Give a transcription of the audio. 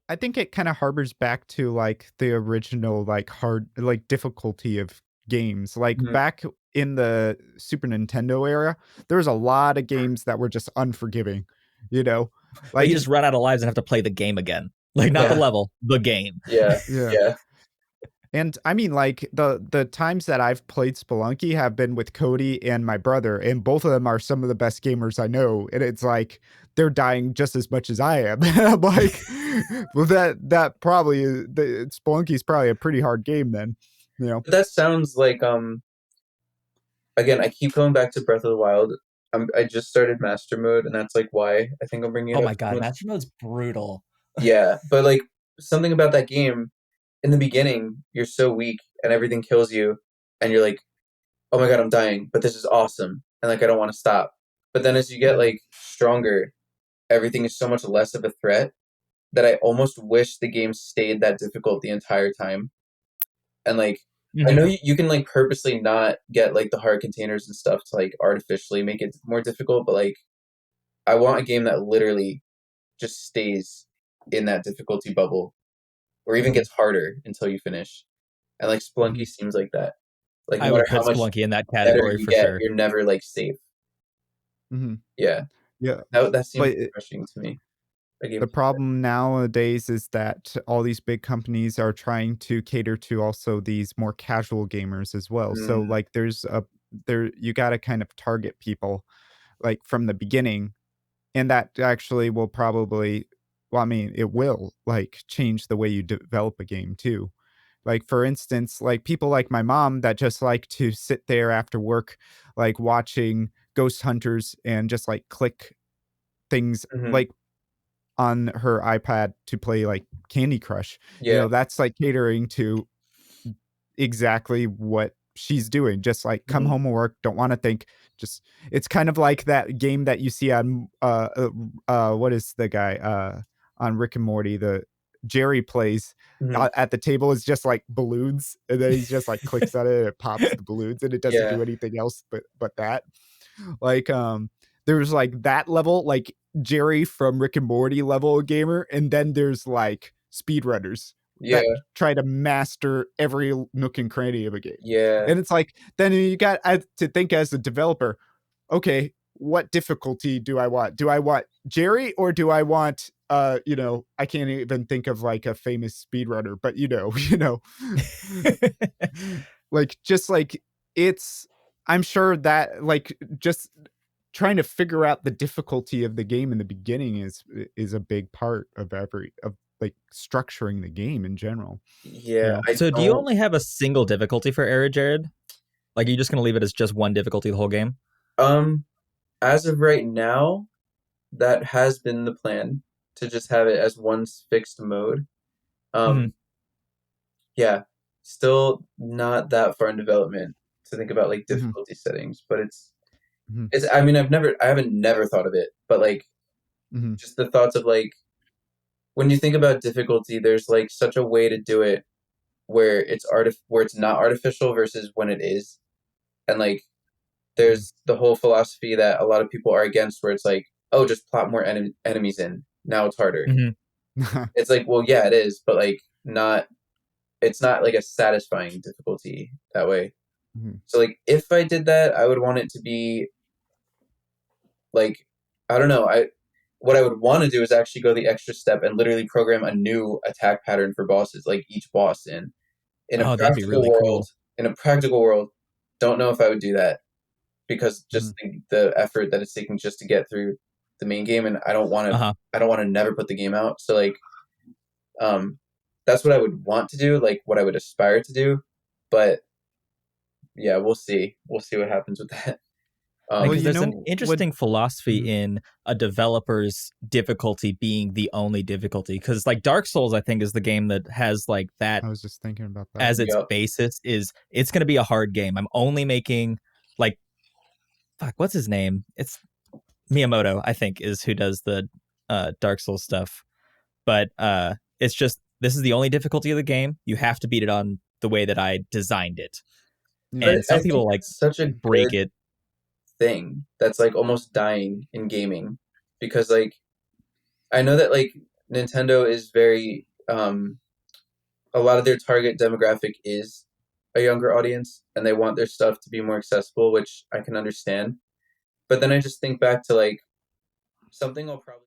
I think it kind of harbors back to like the original like hard like difficulty of games. Like Mhm. back in the Super Nintendo era, there was a lot of games that were just unforgiving, you know? Like you Like just run out of lives and have to play the game again. Like not the Yeah, level, the game. yeah, yeah. yeah. And I mean, like the times that I've played Spelunky have been with Cody and my brother, and both of them are some of the best gamers I know. And it's like they're dying just as much as I am. I'm like, well, that probably is, the Spelunky's probably a pretty hard game then, you know. But that sounds like again, I keep going back to Breath of the Wild. I just started Master Mode, and that's like why I think I'm bringing it Oh up my so god, much. Master Mode's brutal. Yeah, but like something about that game in the beginning, you're so weak and everything kills you, and you're like, oh my god, I'm dying, but this is awesome, and like I don't want to stop. But then as you get like stronger, everything is so much less of a threat that I almost wish the game stayed that difficult the entire time. And like I Mhm. know you can like purposely not get like the hard containers and stuff to like artificially make it more difficult, but like I want a game that literally just stays in that difficulty bubble or even Mhm, gets harder until you finish. And like Spelunky mhm, seems like that. Like no I matter would put how much Spelunky in that better category you for get, sure. you're never like safe. mhm. Yeah. Yeah, That seems but refreshing to me. A game the like that. problem nowadays is that all these big companies are trying to cater to also these more casual gamers as well. So Mm, like there you got to kind of target people like from the beginning, and that actually will probably, well, I mean, it will like change the way you develop a game too. Like for instance, like people like my mom that just like to sit there after work like watching Ghost Hunters and just like click things mhm. like on her iPad to play like Candy Crush. Yeah. That's like catering to exactly what she's doing. Just like come Mhm. home from work, don't want to think. Just it's kind of like that game that you see on what is the guy on Rick and Morty, the Jerry plays Mhm. at the table is just like balloons, and then he's just like clicks on it and it pops the balloons, and it doesn't Yeah. do anything else but that. Like, there's like that level, like Jerry from Rick and Morty level gamer, and then there's like speedrunners Yeah. that try to master every nook and cranny of a game. Yeah. And it's like, then you got to think as a developer, okay, what difficulty do I want? Do I want Jerry or do I want I can't even think of like a famous speedrunner, but like just like it's I'm sure that like just trying to figure out the difficulty of the game in the beginning is a big part of every of like structuring the game in general, you Yeah. know. I So do you don't only have a single difficulty for Arid Jared? Like, are you just gonna leave it as just one difficulty the whole game? um as of right now, that has been the plan to just have it as one fixed mode. Hmm. Um, yeah, still not that far in development to think about like Mhm, difficulty settings, but mhm, it's I mean I haven't never thought of it, but like mhm, just the thoughts of like when you think about difficulty, there's like such a way to do it where where it's not artificial versus when it is. And like mhm, there's the whole philosophy that a lot of people are against where it's like, oh, just plot more enemies in. Now it's harder. Hmm. It's like, well, yeah, it is, but like not it's not like a satisfying difficulty that way. mhm, So like if I did that, I would want it to be like I don't know, I what I would want to do is actually go the extra step and literally program a new attack pattern for bosses, like each boss in a Oh, that'd be practical really world, cool. don't know if I would do that because mhm, just the effort that it's taking just to get through the main game and Uh-huh. I don't want to never put the game out. So like um that's what I would want to do, like what I would aspire to do. But yeah, we'll see. We'll see what happens with that. Like, well, Um because you there's an know what interesting philosophy mhm, in a developer's difficulty being the only difficulty. Because like Dark Souls, I think, is the game that has like that I was just thinking about that. as its yep. basis. Is it's going to be a hard game. I'm only making like fuck. What's his name? It's Miyamoto, I think, is who does the Dark Souls stuff. But it's just this is the only difficulty of the game. You have to beat it on the way that I designed it. Yeah. And I some think people like that's such a break good it. thing that's like almost dying in gaming because like I know that like Nintendo is very a lot of their target demographic is a younger audience, and they want their stuff to be more accessible, which I can understand. But then I just think back to like something I'll probably